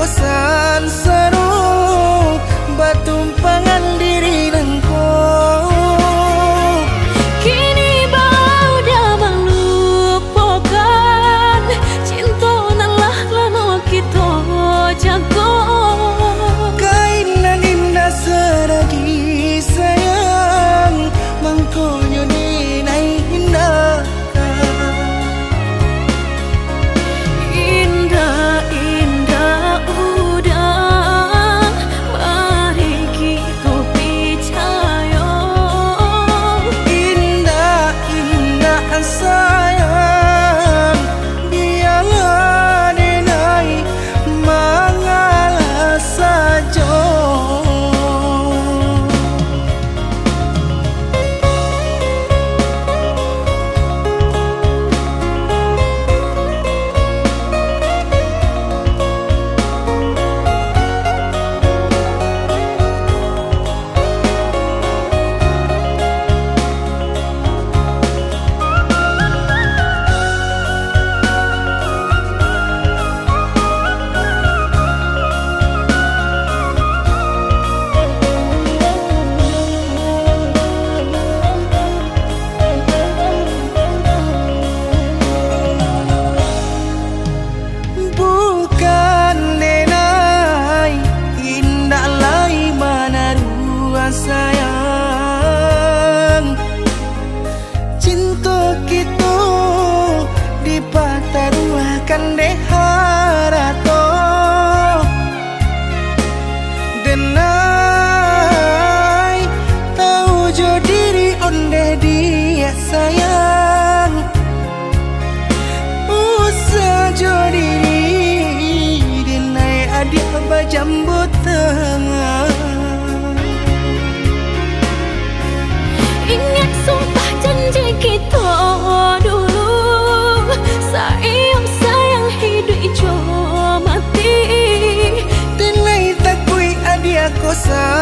bosan seru batumpangan diri nengko. Kini bau dah melupakan cinta nalah lama kita jago. Kainan indah seragi sayang mangkonyo dinai indah. Indah indah udah mari kita percaya. Indah indah sayang biarlah dinai mengalah saja. Sayang, cinta kita dipataruahkan deh harato denai tahu jo diri onde dia sayang usah jo diri denai adik bajambut tengah. Ingat sumpah janji kita dulu, sayang hidup jo mati. Tenai takui adia kosa